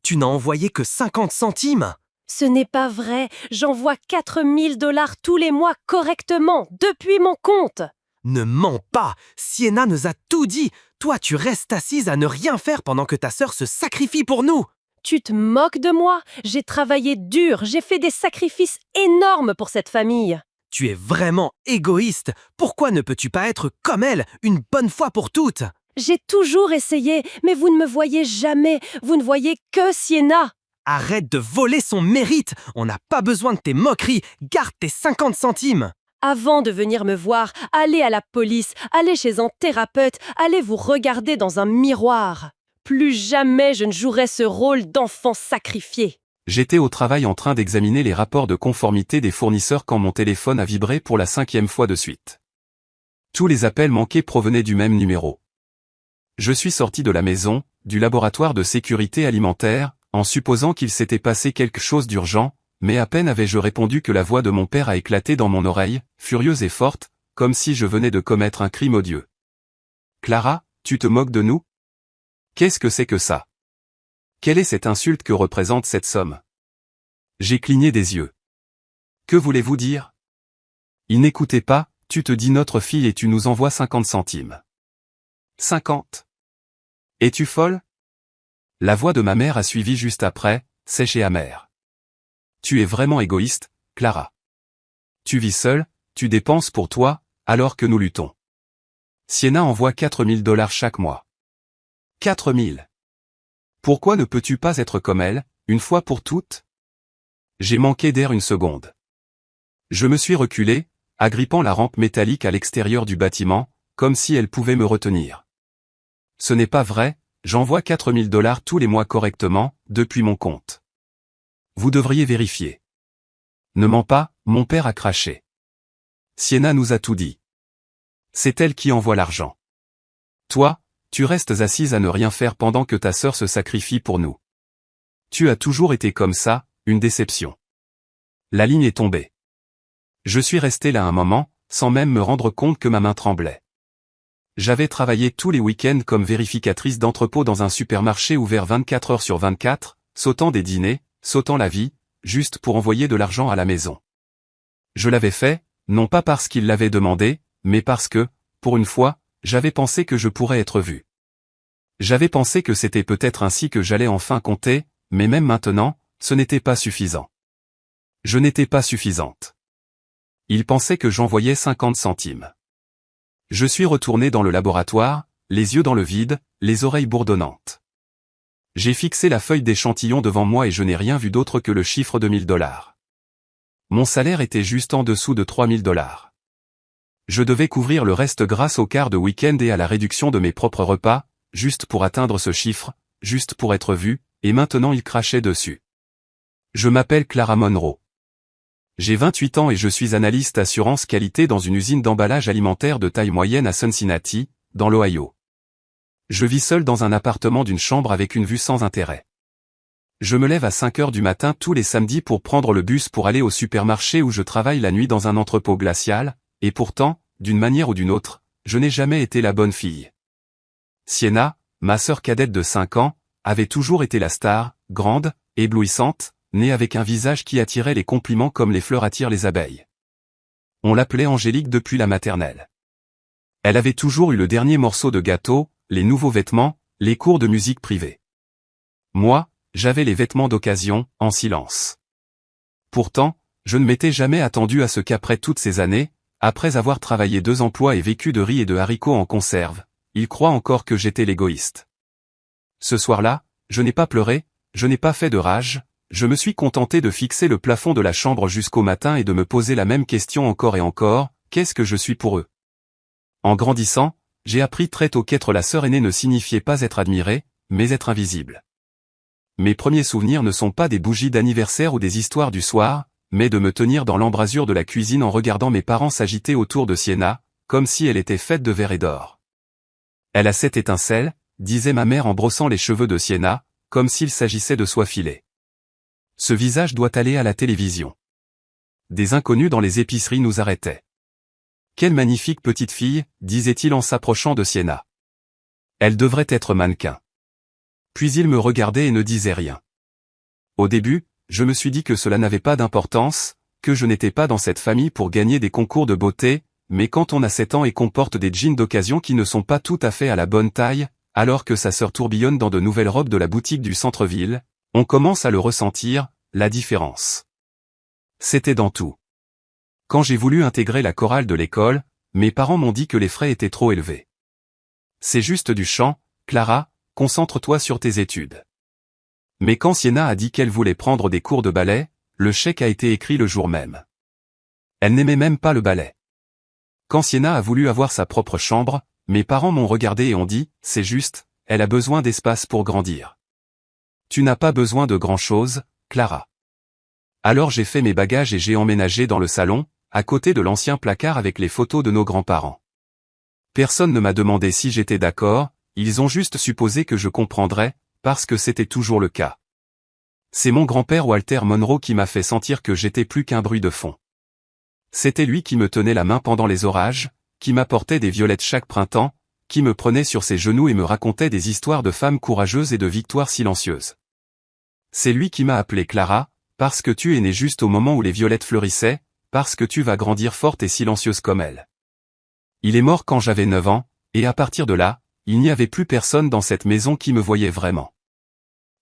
Tu n'as envoyé que 50 centimes. Ce n'est pas vrai, j'envoie 4 000 $ tous les mois correctement, depuis mon compte. Ne mens pas, Sienna nous a tout dit. Toi, tu restes assise à ne rien faire pendant que ta sœur se sacrifie pour nous. Tu te moques de moi? J'ai travaillé dur, j'ai fait des sacrifices énormes pour cette famille. Tu es vraiment égoïste. Pourquoi ne peux-tu pas être comme elle, une bonne fois pour toutes? J'ai toujours essayé, mais vous ne me voyez jamais, vous ne voyez que Sienna. Arrête de voler son mérite. On n'a pas besoin de tes moqueries. Garde tes 50 centimes. Avant de venir me voir, allez à la police, allez chez un thérapeute, allez vous regarder dans un miroir. Plus jamais je ne jouerai ce rôle d'enfant sacrifié. J'étais au travail en train d'examiner les rapports de conformité des fournisseurs quand mon téléphone a vibré pour la 5e fois de suite. Tous les appels manqués provenaient du même numéro. Je suis sorti de la maison, du laboratoire de sécurité alimentaire, en supposant qu'il s'était passé quelque chose d'urgent, mais à peine avais-je répondu que la voix de mon père a éclaté dans mon oreille, furieuse et forte, comme si je venais de commettre un crime odieux. « Clara, tu te moques de nous? Qu'est-ce que c'est que ça? Quelle est cette insulte que représente cette somme ?» J'ai cligné des yeux. « Que voulez-vous dire? » Il n'écoutait pas, « Tu te dis notre fille et tu nous envoies 50 centimes. » 50? Es-tu folle? La voix de ma mère a suivi juste après, sèche et amère. Tu es vraiment égoïste, Clara. Tu vis seule, tu dépenses pour toi, alors que nous luttons. Sienna envoie 4 000 $ chaque mois. 4 000. Pourquoi ne peux-tu pas être comme elle, une fois pour toutes? J'ai manqué d'air une seconde. Je me suis reculé, agrippant la rampe métallique à l'extérieur du bâtiment, comme si elle pouvait me retenir. Ce n'est pas vrai, j'envoie 4 000 $ tous les mois correctement, depuis mon compte. Vous devriez vérifier. Ne mens pas, mon père a craché. Sienna nous a tout dit. C'est elle qui envoie l'argent. Toi, tu restes assise à ne rien faire pendant que ta sœur se sacrifie pour nous. Tu as toujours été comme ça, une déception. La ligne est tombée. Je suis resté là un moment, sans même me rendre compte que ma main tremblait. J'avais travaillé tous les week-ends comme vérificatrice d'entrepôt dans un supermarché ouvert 24 heures sur 24, sautant des dîners, sautant la vie, juste pour envoyer de l'argent à la maison. Je l'avais fait, non pas parce qu'il l'avait demandé, mais parce que, pour une fois, j'avais pensé que je pourrais être vu. J'avais pensé que c'était peut-être ainsi que j'allais enfin compter, mais même maintenant, ce n'était pas suffisant. Je n'étais pas suffisante. Il pensait que j'envoyais 50 centimes. Je suis retourné dans le laboratoire, les yeux dans le vide, les oreilles bourdonnantes. J'ai fixé la feuille d'échantillon devant moi et je n'ai rien vu d'autre que le chiffre de 1 000 $. Mon salaire était juste en dessous de 3 000 $. Je devais couvrir le reste grâce au quart de week-end et à la réduction de mes propres repas, juste pour atteindre ce chiffre, juste pour être vu, et maintenant il crachait dessus. Je m'appelle Clara Monroe. J'ai 28 ans et je suis analyste assurance qualité dans une usine d'emballage alimentaire de taille moyenne à Cincinnati, dans l'Ohio. Je vis seul dans un appartement d'une chambre avec une vue sans intérêt. Je me lève à 5 heures du matin tous les samedis pour prendre le bus pour aller au supermarché où je travaille la nuit dans un entrepôt glacial, et pourtant, d'une manière ou d'une autre, je n'ai jamais été la bonne fille. Sienna, ma sœur cadette de 5 ans, avait toujours été la star, grande, éblouissante, née avec un visage qui attirait les compliments comme les fleurs attirent les abeilles. On l'appelait Angélique depuis la maternelle. Elle avait toujours eu le dernier morceau de gâteau, les nouveaux vêtements, les cours de musique privés. Moi, j'avais les vêtements d'occasion, en silence. Pourtant, je ne m'étais jamais attendu à ce qu'après toutes ces années, après avoir travaillé 2 emplois et vécu de riz et de haricots en conserve, il croit encore que j'étais l'égoïste. Ce soir-là, je n'ai pas pleuré, je n'ai pas fait de rage, je me suis contenté de fixer le plafond de la chambre jusqu'au matin et de me poser la même question encore et encore, qu'est-ce que je suis pour eux? En grandissant, j'ai appris très tôt qu'être la sœur aînée ne signifiait pas être admirée, mais être invisible. Mes premiers souvenirs ne sont pas des bougies d'anniversaire ou des histoires du soir, mais de me tenir dans l'embrasure de la cuisine en regardant mes parents s'agiter autour de Sienna, comme si elle était faite de verre et d'or. Elle a cette étincelle, disait ma mère en brossant les cheveux de Sienna, comme s'il s'agissait de soie filée. Ce visage doit aller à la télévision. Des inconnus dans les épiceries nous arrêtaient. Quelle magnifique petite fille, disait-il en s'approchant de Sienna. Elle devrait être mannequin. Puis il me regardait et ne disait rien. Au début, je me suis dit que cela n'avait pas d'importance, que je n'étais pas dans cette famille pour gagner des concours de beauté, mais quand on a 7 ans et qu'on porte des jeans d'occasion qui ne sont pas tout à fait à la bonne taille, alors que sa sœur tourbillonne dans de nouvelles robes de la boutique du centre-ville, on commence à le ressentir, la différence. C'était dans tout. Quand j'ai voulu intégrer la chorale de l'école, mes parents m'ont dit que les frais étaient trop élevés. C'est juste du chant, Clara, concentre-toi sur tes études. Mais quand Sienna a dit qu'elle voulait prendre des cours de ballet, le chèque a été écrit le jour même. Elle n'aimait même pas le ballet. Quand Sienna a voulu avoir sa propre chambre, mes parents m'ont regardé et ont dit, c'est juste, elle a besoin d'espace pour grandir. Tu n'as pas besoin de grand-chose, Clara. Alors j'ai fait mes bagages et j'ai emménagé dans le salon, à côté de l'ancien placard avec les photos de nos grands-parents. Personne ne m'a demandé si j'étais d'accord, ils ont juste supposé que je comprendrais, parce que c'était toujours le cas. C'est mon grand-père Walter Monroe qui m'a fait sentir que j'étais plus qu'un bruit de fond. C'était lui qui me tenait la main pendant les orages, qui m'apportait des violettes chaque printemps, qui me prenait sur ses genoux et me racontait des histoires de femmes courageuses et de victoires silencieuses. C'est lui qui m'a appelé Clara, parce que tu es née juste au moment où les violettes fleurissaient, parce que tu vas grandir forte et silencieuse comme elle. Il est mort quand j'avais 9 ans, et à partir de là, il n'y avait plus personne dans cette maison qui me voyait vraiment.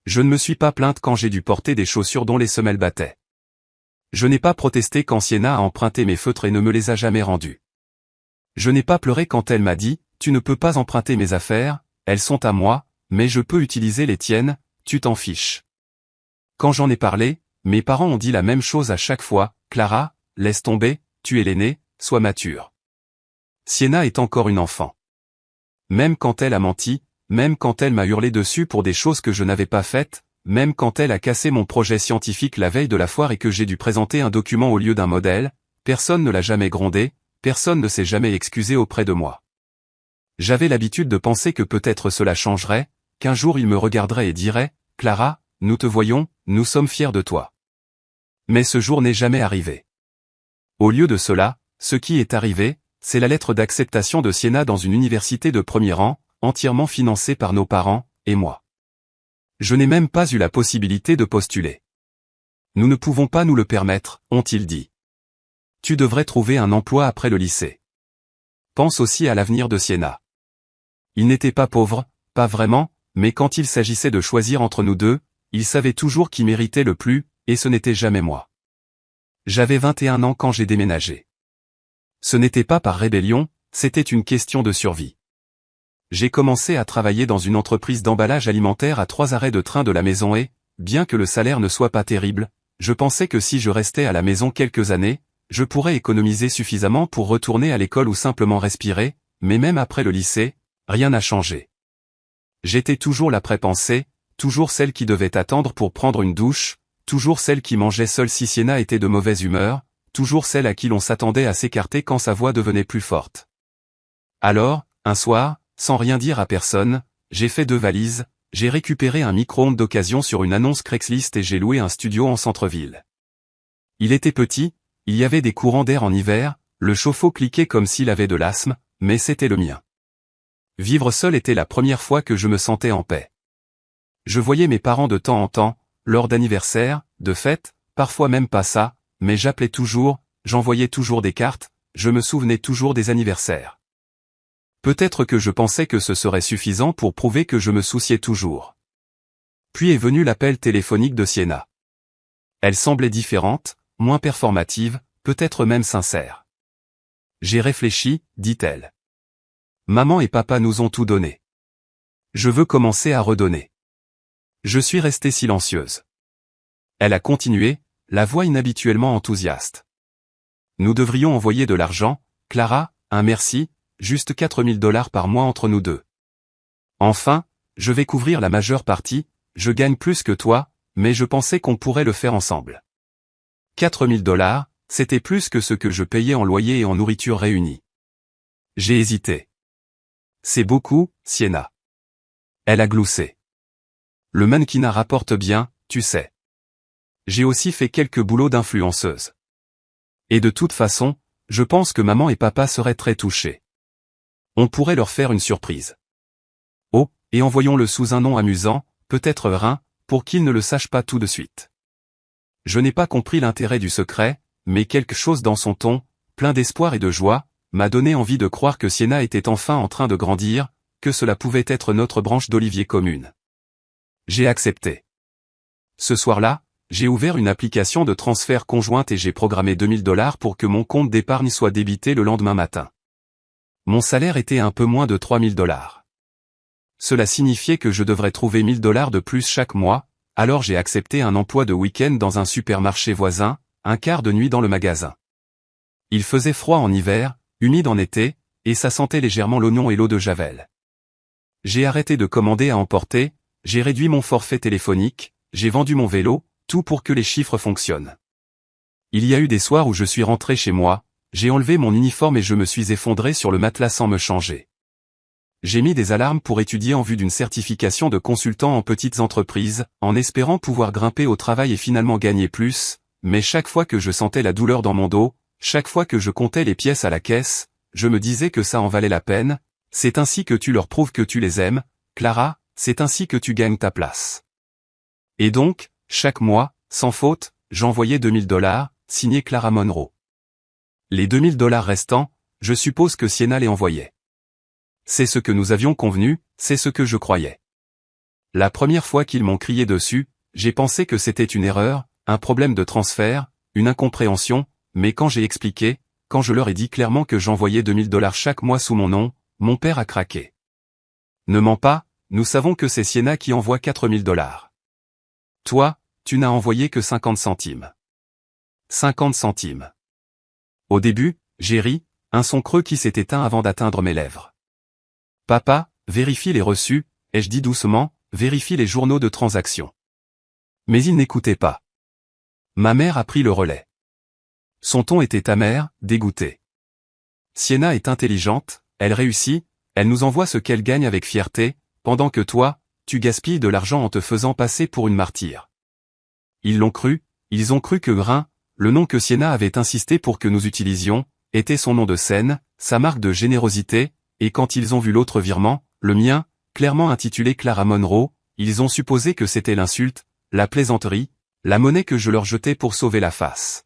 Je ne me suis pas plainte quand j'ai dû porter des chaussures dont les semelles battaient. Je n'ai pas protesté quand Sienna a emprunté mes feutres et ne me les a jamais rendus. Je n'ai pas pleuré quand elle m'a dit, tu ne peux pas emprunter mes affaires, elles sont à moi, mais je peux utiliser les tiennes, tu t'en fiches. Quand j'en ai parlé, mes parents ont dit la même chose à chaque fois, Clara, laisse tomber, tu es l'aînée, sois mature. Sienna est encore une enfant. Même quand elle a menti, même quand elle m'a hurlé dessus pour des choses que je n'avais pas faites, même quand elle a cassé mon projet scientifique la veille de la foire et que j'ai dû présenter un document au lieu d'un modèle, personne ne l'a jamais grondé, personne ne s'est jamais excusé auprès de moi. J'avais l'habitude de penser que peut-être cela changerait, qu'un jour il me regarderait et dirait, Clara, nous te voyons, nous sommes fiers de toi. Mais ce jour n'est jamais arrivé. Au lieu de cela, ce qui est arrivé, c'est la lettre d'acceptation de Sienna dans une université de premier rang, entièrement financée par nos parents, et moi. Je n'ai même pas eu la possibilité de postuler. Nous ne pouvons pas nous le permettre, ont-ils dit. Tu devrais trouver un emploi après le lycée. Pense aussi à l'avenir de Sienna. Il n'était pas pauvre, pas vraiment, mais quand il s'agissait de choisir entre nous deux, il savait toujours qui méritait le plus, et ce n'était jamais moi. J'avais 21 ans quand j'ai déménagé. Ce n'était pas par rébellion, c'était une question de survie. J'ai commencé à travailler dans une entreprise d'emballage alimentaire à 3 arrêts de train de la maison et, bien que le salaire ne soit pas terrible, je pensais que si je restais à la maison quelques années, je pourrais économiser suffisamment pour retourner à l'école ou simplement respirer, mais même après le lycée, rien n'a changé. J'étais toujours la pré-pensée, toujours celle qui devait attendre pour prendre une douche, toujours celle qui mangeait seule si Sienna était de mauvaise humeur, toujours celle à qui l'on s'attendait à s'écarter quand sa voix devenait plus forte. Alors, un soir, sans rien dire à personne, j'ai fait 2 valises, j'ai récupéré un micro-ondes d'occasion sur une annonce Craigslist et j'ai loué un studio en centre-ville. Il était petit, il y avait des courants d'air en hiver, le chauffe-eau cliquait comme s'il avait de l'asthme, mais c'était le mien. Vivre seul était la première fois que je me sentais en paix. Je voyais mes parents de temps en temps, lors d'anniversaires, de fêtes, parfois même pas ça, mais j'appelais toujours, j'envoyais toujours des cartes, je me souvenais toujours des anniversaires. Peut-être que je pensais que ce serait suffisant pour prouver que je me souciais toujours. Puis est venu l'appel téléphonique de Sienna. Elle semblait différente, moins performative, peut-être même sincère. J'ai réfléchi, dit-elle. Maman et papa nous ont tout donné. Je veux commencer à redonner. Je suis restée silencieuse. Elle a continué, la voix inhabituellement enthousiaste. Nous devrions envoyer de l'argent, Clara, un merci, juste $4000 par mois entre nous deux. Enfin, je vais couvrir la majeure partie, je gagne plus que toi, mais je pensais qu'on pourrait le faire ensemble. $4000, c'était plus que ce que je payais en loyer et en nourriture réunis. J'ai hésité. C'est beaucoup, Sienna. Elle a gloussé. Le mannequinat rapporte bien, tu sais. J'ai aussi fait quelques boulots d'influenceuse. Et de toute façon, je pense que maman et papa seraient très touchés. On pourrait leur faire une surprise. Oh, et envoyons-le sous un nom amusant, peut-être Rhin, pour qu'il ne le sache pas tout de suite. Je n'ai pas compris l'intérêt du secret, mais quelque chose dans son ton, plein d'espoir et de joie, m'a donné envie de croire que Sienna était enfin en train de grandir, que cela pouvait être notre branche d'olivier commune. J'ai accepté. Ce soir-là, j'ai ouvert une application de transfert conjointe et j'ai programmé $2000 pour que mon compte d'épargne soit débité le lendemain matin. Mon salaire était un peu moins de $3000. Cela signifiait que je devrais trouver $1000 de plus chaque mois, alors j'ai accepté un emploi de week-end dans un supermarché voisin, un quart de nuit dans le magasin. Il faisait froid en hiver, humide en été, et ça sentait légèrement l'oignon et l'eau de javel. J'ai arrêté de commander à emporter, j'ai réduit mon forfait téléphonique, j'ai vendu mon vélo, tout pour que les chiffres fonctionnent. Il y a eu des soirs où je suis rentré chez moi, j'ai enlevé mon uniforme et je me suis effondré sur le matelas sans me changer. J'ai mis des alarmes pour étudier en vue d'une certification de consultant en petites entreprises, en espérant pouvoir grimper au travail et finalement gagner plus, mais chaque fois que je sentais la douleur dans mon dos, chaque fois que je comptais les pièces à la caisse, je me disais que ça en valait la peine. C'est ainsi que tu leur prouves que tu les aimes, Clara, c'est ainsi que tu gagnes ta place. Et donc, chaque mois, sans faute, j'envoyais $2000, signé Clara Monroe. Les $2000 restants, je suppose que Sienna les envoyait. C'est ce que nous avions convenu, c'est ce que je croyais. La première fois qu'ils m'ont crié dessus, j'ai pensé que c'était une erreur, un problème de transfert, une incompréhension, mais quand j'ai expliqué, quand je leur ai dit clairement que j'envoyais $2000 chaque mois sous mon nom, mon père a craqué. Ne mens pas, nous savons que c'est Sienna qui envoie $4000. Toi, tu n'as envoyé que 50 centimes. 50 centimes. Au début, j'ai ri, un son creux qui s'est éteint avant d'atteindre mes lèvres. Papa, vérifie les reçus, ai-je dit doucement, vérifie les journaux de transaction. Mais il n'écoutait pas. Ma mère a pris le relais. Son ton était amer, dégoûté. Sienna est intelligente, elle réussit, elle nous envoie ce qu'elle gagne avec fierté, pendant que toi, tu gaspilles de l'argent en te faisant passer pour une martyre. Ils l'ont cru, ils ont cru que Grain, le nom que Sienna avait insisté pour que nous utilisions, était son nom de scène, sa marque de générosité, et quand ils ont vu l'autre virement, le mien, clairement intitulé Clara Monroe, ils ont supposé que c'était l'insulte, la plaisanterie, la monnaie que je leur jetais pour sauver la face.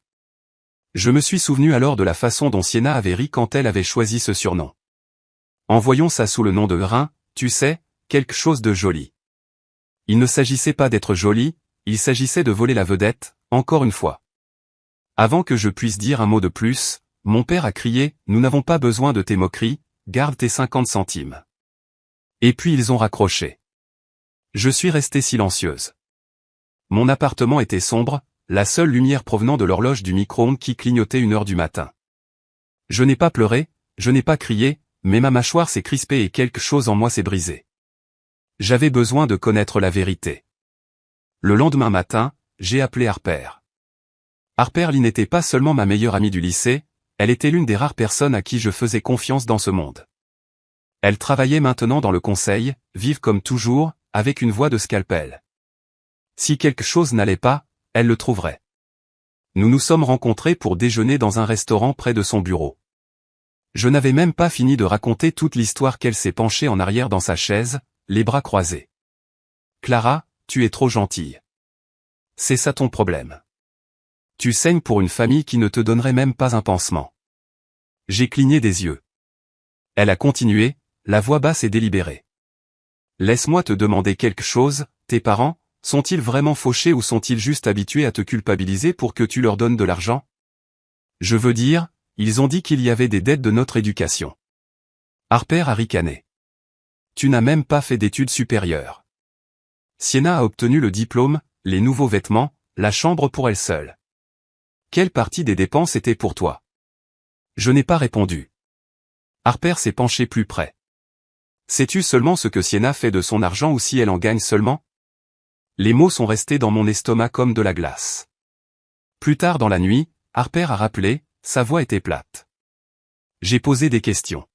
Je me suis souvenu alors de la façon dont Sienna avait ri quand elle avait choisi ce surnom. Envoyons ça sous le nom de Grain, tu sais, quelque chose de joli. Il ne s'agissait pas d'être joli, il s'agissait de voler la vedette, encore une fois. Avant que je puisse dire un mot de plus, mon père a crié, nous n'avons pas besoin de tes moqueries, garde tes 50 centimes. Et puis ils ont raccroché. Je suis restée silencieuse. Mon appartement était sombre, la seule lumière provenant de l'horloge du micro-ondes qui clignotait 1h du matin. Je n'ai pas pleuré, je n'ai pas crié, mais ma mâchoire s'est crispée et quelque chose en moi s'est brisé. J'avais besoin de connaître la vérité. Le lendemain matin, j'ai appelé Harper. Harper Lee n'était pas seulement ma meilleure amie du lycée, elle était l'une des rares personnes à qui je faisais confiance dans ce monde. Elle travaillait maintenant dans le conseil, vive comme toujours, avec une voix de scalpel. Si quelque chose n'allait pas, elle le trouverait. Nous nous sommes rencontrés pour déjeuner dans un restaurant près de son bureau. Je n'avais même pas fini de raconter toute l'histoire qu'elle s'est penchée en arrière dans sa chaise, les bras croisés. Clara, tu es trop gentille. C'est ça ton problème. Tu saignes pour une famille qui ne te donnerait même pas un pansement. J'ai cligné des yeux. Elle a continué, la voix basse et délibérée. Laisse-moi te demander quelque chose, tes parents, sont-ils vraiment fauchés ou sont-ils juste habitués à te culpabiliser pour que tu leur donnes de l'argent? Je veux dire, ils ont dit qu'il y avait des dettes de notre éducation. Harper a ricané. Tu n'as même pas fait d'études supérieures. Sienna a obtenu le diplôme, les nouveaux vêtements, la chambre pour elle seule. Quelle partie des dépenses était pour toi? Je n'ai pas répondu. Harper s'est penché plus près. Sais-tu seulement ce que Sienna fait de son argent ou si elle en gagne seulement? Les mots sont restés dans mon estomac comme de la glace. Plus tard dans la nuit, Harper a rappelé, sa voix était plate. J'ai posé des questions.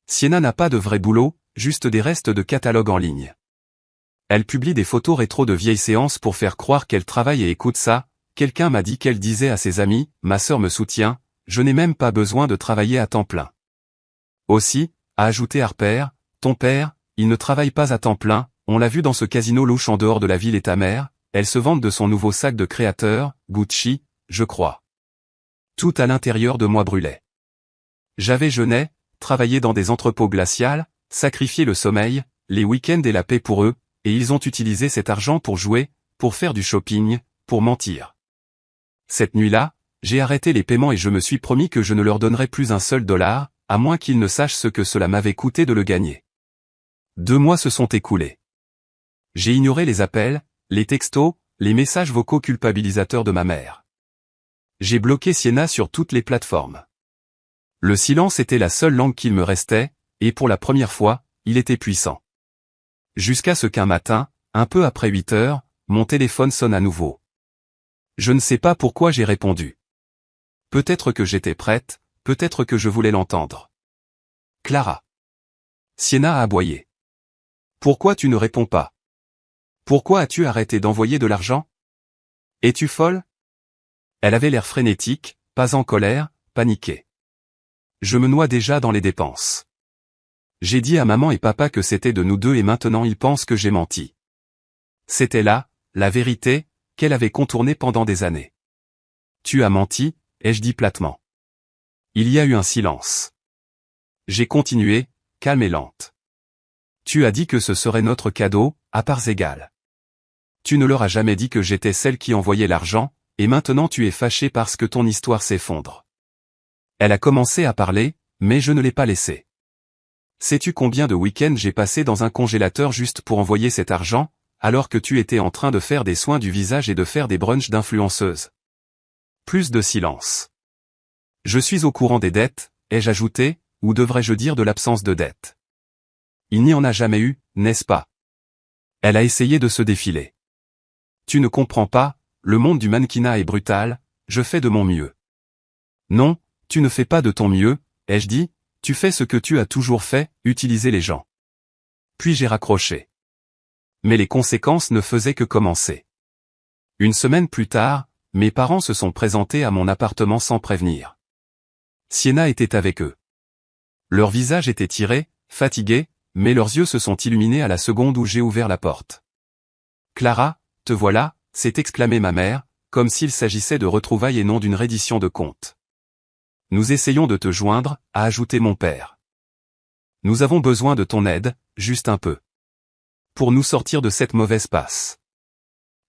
Sienna n'a pas de vrai boulot, juste des restes de catalogue en ligne. Elle publie des photos rétro de vieilles séances pour faire croire qu'elle travaille et écoute ça. Quelqu'un m'a dit qu'elle disait à ses amis, ma sœur me soutient, je n'ai même pas besoin de travailler à temps plein. Aussi, a ajouté Harper, ton père, il ne travaille pas à temps plein, on l'a vu dans ce casino louche en dehors de la ville et ta mère, elle se vante de son nouveau sac de créateur, Gucci, je crois. Tout à l'intérieur de moi brûlait. J'avais jeûné, travaillé dans des entrepôts glacials, sacrifié le sommeil, les week-ends et la paix pour eux, et ils ont utilisé cet argent pour jouer, pour faire du shopping, pour mentir. Cette nuit-là, j'ai arrêté les paiements et je me suis promis que je ne leur donnerais plus un seul dollar, à moins qu'ils ne sachent ce que cela m'avait coûté de le gagner. 2 mois se sont écoulés. J'ai ignoré les appels, les textos, les messages vocaux culpabilisateurs de ma mère. J'ai bloqué Sienna sur toutes les plateformes. Le silence était la seule langue qu'il me restait, et pour la première fois, il était puissant. Jusqu'à ce qu'un matin, un peu après 8 heures, mon téléphone sonne à nouveau. Je ne sais pas pourquoi j'ai répondu. Peut-être que j'étais prête, peut-être que je voulais l'entendre. Clara. Sienna a aboyé. Pourquoi tu ne réponds pas? Pourquoi as-tu arrêté d'envoyer de l'argent? Es-tu folle? Elle avait l'air frénétique, pas en colère, paniquée. Je me noie déjà dans les dépenses. J'ai dit à maman et papa que c'était de nous deux et maintenant ils pensent que j'ai menti. C'était là, la vérité, qu'elle avait contournée pendant des années. Tu as menti, ai-je dit platement. Il y a eu un silence. J'ai continué, calme et lente. Tu as dit que ce serait notre cadeau, à parts égales. Tu ne leur as jamais dit que j'étais celle qui envoyait l'argent, et maintenant tu es fâchée parce que ton histoire s'effondre. Elle a commencé à parler, mais je ne l'ai pas laissée. Sais-tu combien de week-ends j'ai passé dans un congélateur juste pour envoyer cet argent, alors que tu étais en train de faire des soins du visage et de faire des brunchs d'influenceuse? Plus de silence. Je suis au courant des dettes, ai-je ajouté, ou devrais-je dire de l'absence de dettes? Il n'y en a jamais eu, n'est-ce pas? Elle a essayé de se défiler. Tu ne comprends pas, le monde du mannequinat est brutal, je fais de mon mieux. Non, tu ne fais pas de ton mieux, ai-je dit, tu fais ce que tu as toujours fait, utiliser les gens. Puis j'ai raccroché. Mais les conséquences ne faisaient que commencer. Une semaine plus tard, mes parents se sont présentés à mon appartement sans prévenir. Sienna était avec eux. Leur visage était tiré, fatigué, mais leurs yeux se sont illuminés à la seconde où j'ai ouvert la porte. Clara, te voilà, s'est exclamée ma mère, comme s'il s'agissait de retrouvailles et non d'une reddition de compte. Nous essayons de te joindre, a ajouté mon père. Nous avons besoin de ton aide, juste un peu. Pour nous sortir de cette mauvaise passe.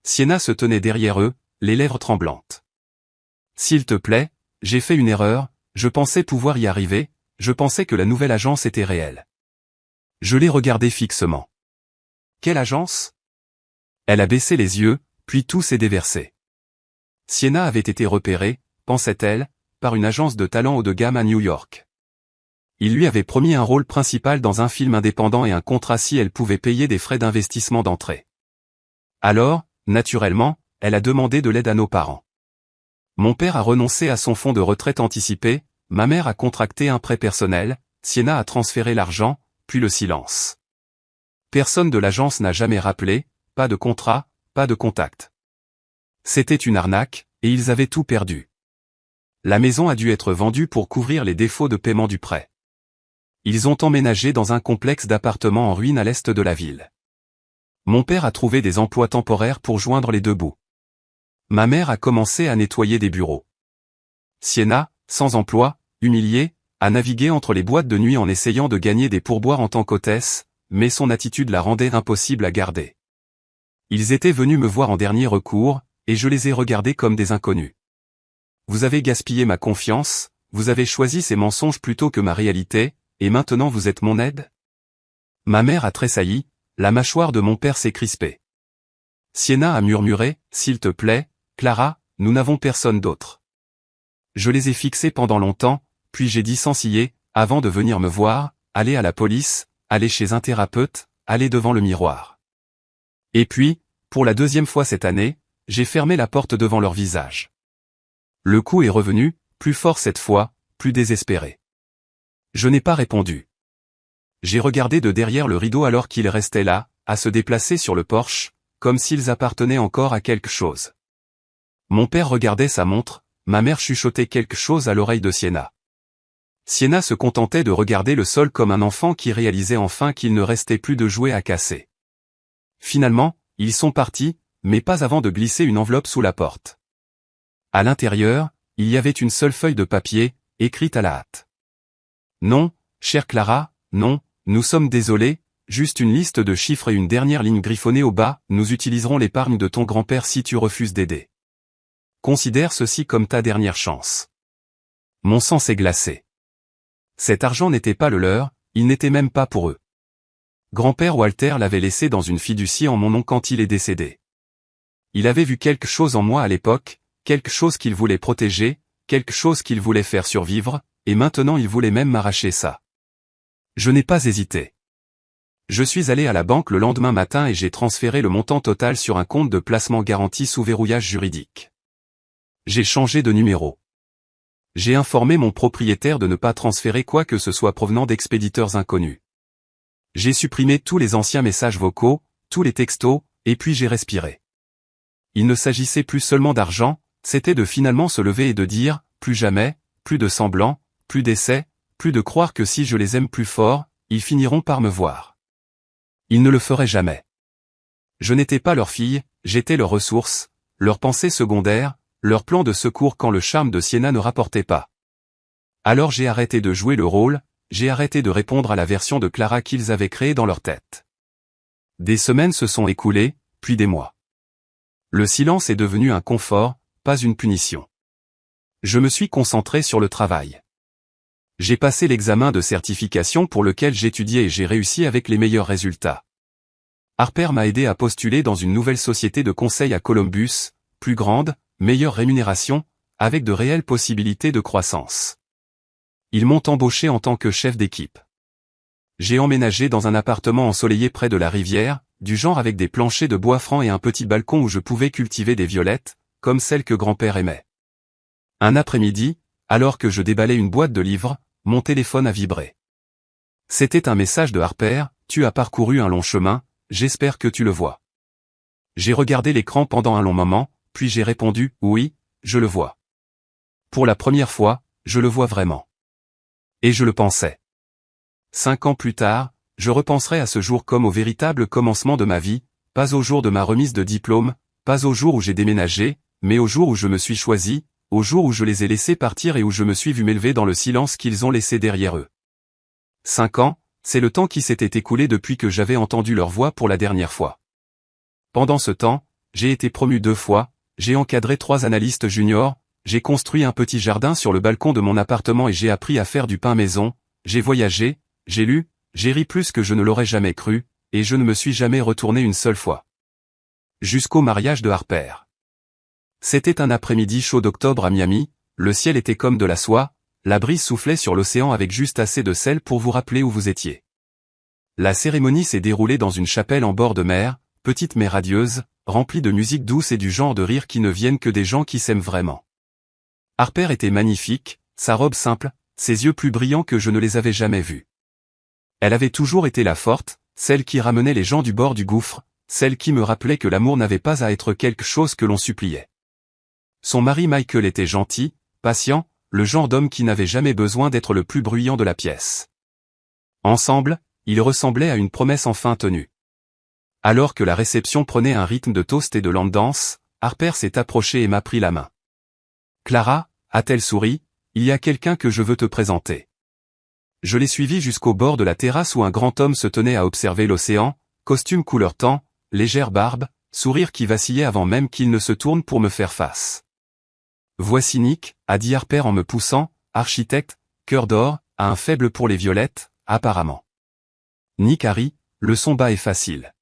Sienna se tenait derrière eux, les lèvres tremblantes. S'il te plaît, j'ai fait une erreur, je pensais pouvoir y arriver, je pensais que la nouvelle agence était réelle. Je l'ai regardée fixement. Quelle agence? Elle a baissé les yeux, puis tout s'est déversé. Sienna avait été repérée, pensait-elle, par une agence de talent haut de gamme à New York. Il lui avait promis un rôle principal dans un film indépendant et un contrat si elle pouvait payer des frais d'investissement d'entrée. Alors, naturellement, elle a demandé de l'aide à nos parents. Mon père a renoncé à son fonds de retraite anticipé, ma mère a contracté un prêt personnel, Sienna a transféré l'argent, puis le silence. Personne de l'agence n'a jamais rappelé, pas de contrat, pas de contact. C'était une arnaque, et ils avaient tout perdu. La maison a dû être vendue pour couvrir les défauts de paiement du prêt. Ils ont emménagé dans un complexe d'appartements en ruine à l'est de la ville. Mon père a trouvé des emplois temporaires pour joindre les deux bouts. Ma mère a commencé à nettoyer des bureaux. Sienna, sans emploi, humiliée, a navigué entre les boîtes de nuit en essayant de gagner des pourboires en tant qu'hôtesse, mais son attitude la rendait impossible à garder. Ils étaient venus me voir en dernier recours, et je les ai regardés comme des inconnus. Vous avez gaspillé ma confiance, vous avez choisi ces mensonges plutôt que ma réalité, et maintenant vous êtes mon aide? Ma mère a tressailli, la mâchoire de mon père s'est crispée. Sienna a murmuré, s'il te plaît, Clara, nous n'avons personne d'autre. Je les ai fixés pendant longtemps, puis j'ai dit sans ciller, avant de venir me voir, allez à la police, allez chez un thérapeute, allez devant le miroir. Et puis, pour la 2e fois cette année, j'ai fermé la porte devant leur visage. Le coup est revenu, plus fort cette fois, plus désespéré. Je n'ai pas répondu. J'ai regardé de derrière le rideau alors qu'ils restaient là, à se déplacer sur le porche, comme s'ils appartenaient encore à quelque chose. Mon père regardait sa montre, ma mère chuchotait quelque chose à l'oreille de Sienna. Sienna se contentait de regarder le sol comme un enfant qui réalisait enfin qu'il ne restait plus de jouets à casser. Finalement, ils sont partis, mais pas avant de glisser une enveloppe sous la porte. À l'intérieur, il y avait une seule feuille de papier, écrite à la hâte. Non, chère Clara, non, nous sommes désolés, juste une liste de chiffres et une dernière ligne griffonnée au bas, nous utiliserons l'épargne de ton grand-père si tu refuses d'aider. Considère ceci comme ta dernière chance. Mon sang s'est glacé. Cet argent n'était pas le leur, il n'était même pas pour eux. Grand-père Walter l'avait laissé dans une fiducie en mon nom quand il est décédé. Il avait vu quelque chose en moi à l'époque, quelque chose qu'il voulait protéger, quelque chose qu'il voulait faire survivre, et maintenant il voulait même m'arracher ça. Je n'ai pas hésité. Je suis allé à la banque le lendemain matin et j'ai transféré le montant total sur un compte de placement garanti sous verrouillage juridique. J'ai changé de numéro. J'ai informé mon propriétaire de ne pas transférer quoi que ce soit provenant d'expéditeurs inconnus. J'ai supprimé tous les anciens messages vocaux, tous les textos, et puis j'ai respiré. Il ne s'agissait plus seulement d'argent, c'était de finalement se lever et de dire, plus jamais, plus de semblant, plus d'essais, plus de croire que si je les aime plus fort, ils finiront par me voir. Ils ne le feraient jamais. Je n'étais pas leur fille, j'étais leur ressource, leur pensée secondaire, leur plan de secours quand le charme de Sienna ne rapportait pas. Alors j'ai arrêté de jouer le rôle, j'ai arrêté de répondre à la version de Clara qu'ils avaient créée dans leur tête. Des semaines se sont écoulées, puis des mois. Le silence est devenu un confort, pas une punition. Je me suis concentré sur le travail. J'ai passé l'examen de certification pour lequel j'étudiais et j'ai réussi avec les meilleurs résultats. Harper m'a aidé à postuler dans une nouvelle société de conseil à Columbus, plus grande, meilleure rémunération, avec de réelles possibilités de croissance. Ils m'ont embauché en tant que chef d'équipe. J'ai emménagé dans un appartement ensoleillé près de la rivière, du genre avec des planchers de bois franc et un petit balcon où je pouvais cultiver des violettes, comme celles que grand-père aimait. Un après-midi, alors que je déballais une boîte de livres, mon téléphone a vibré. C'était un message de Harper, tu as parcouru un long chemin, j'espère que tu le vois. J'ai regardé l'écran pendant un long moment, puis j'ai répondu, oui, je le vois. Pour la première fois, je le vois vraiment. Et je le pensais. 5 ans plus tard, je repenserai à ce jour comme au véritable commencement de ma vie, pas au jour de ma remise de diplôme, pas au jour où j'ai déménagé, mais au jour où je me suis choisi, au jour où je les ai laissés partir et où je me suis vu m'élever dans le silence qu'ils ont laissé derrière eux. 5 ans, c'est le temps qui s'était écoulé depuis que j'avais entendu leur voix pour la dernière fois. Pendant ce temps, j'ai été promu 2 fois, j'ai encadré 3 analystes juniors, j'ai construit un petit jardin sur le balcon de mon appartement et j'ai appris à faire du pain maison, j'ai voyagé, j'ai lu, j'ai ri plus que je ne l'aurais jamais cru, et je ne me suis jamais retourné une seule fois. Jusqu'au mariage de Harper. C'était un après-midi chaud d'octobre à Miami, le ciel était comme de la soie, la brise soufflait sur l'océan avec juste assez de sel pour vous rappeler où vous étiez. La cérémonie s'est déroulée dans une chapelle en bord de mer, petite mais radieuse, remplie de musique douce et du genre de rire qui ne viennent que des gens qui s'aiment vraiment. Harper était magnifique, sa robe simple, ses yeux plus brillants que je ne les avais jamais vus. Elle avait toujours été la forte, celle qui ramenait les gens du bord du gouffre, celle qui me rappelait que l'amour n'avait pas à être quelque chose que l'on suppliait. Son mari Michael était gentil, patient, le genre d'homme qui n'avait jamais besoin d'être le plus bruyant de la pièce. Ensemble, ils ressemblaient à une promesse enfin tenue. Alors que la réception prenait un rythme de toast et de land dance, Harper s'est approchée et m'a pris la main. « Clara » a-t-elle souri, « il y a quelqu'un que je veux te présenter. » Je l'ai suivi jusqu'au bord de la terrasse où un grand homme se tenait à observer l'océan, costume couleur tan, légère barbe, sourire qui vacillait avant même qu'il ne se tourne pour me faire face. « Voici Nick » a dit Harper en me poussant, architecte, cœur d'or, a un faible pour les violettes, apparemment. Nick a ri, le son bas est facile.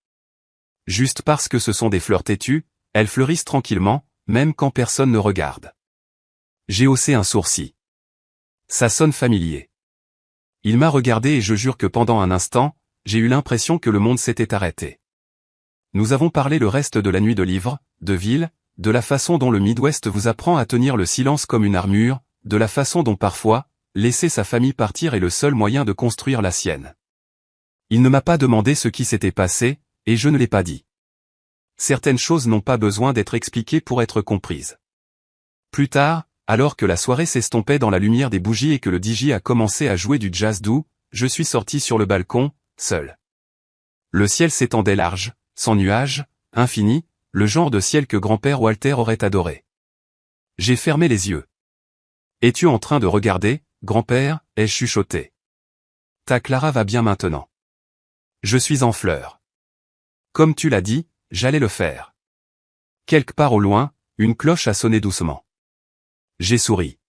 Juste parce que ce sont des fleurs têtues, elles fleurissent tranquillement, même quand personne ne regarde. J'ai haussé un sourcil. Ça sonne familier. Il m'a regardé et je jure que pendant un instant, j'ai eu l'impression que le monde s'était arrêté. Nous avons parlé le reste de la nuit de livres, de villes, de la façon dont le Midwest vous apprend à tenir le silence comme une armure, de la façon dont parfois, laisser sa famille partir est le seul moyen de construire la sienne. Il ne m'a pas demandé ce qui s'était passé, et je ne l'ai pas dit. Certaines choses n'ont pas besoin d'être expliquées pour être comprises. Plus tard, alors que la soirée s'estompait dans la lumière des bougies et que le DJ a commencé à jouer du jazz doux, je suis sorti sur le balcon, seul. Le ciel s'étendait large, sans nuages, infini, le genre de ciel que grand-père Walter aurait adoré. J'ai fermé les yeux. Es-tu en train de regarder, grand-père, ai-je chuchoté. Ta Clara va bien maintenant. Je suis en fleurs. Comme tu l'as dit, j'allais le faire. Quelque part au loin, une cloche a sonné doucement. J'ai souri.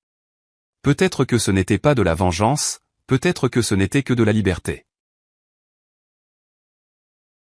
Peut-être que ce n'était pas de la vengeance, peut-être que ce n'était que de la liberté.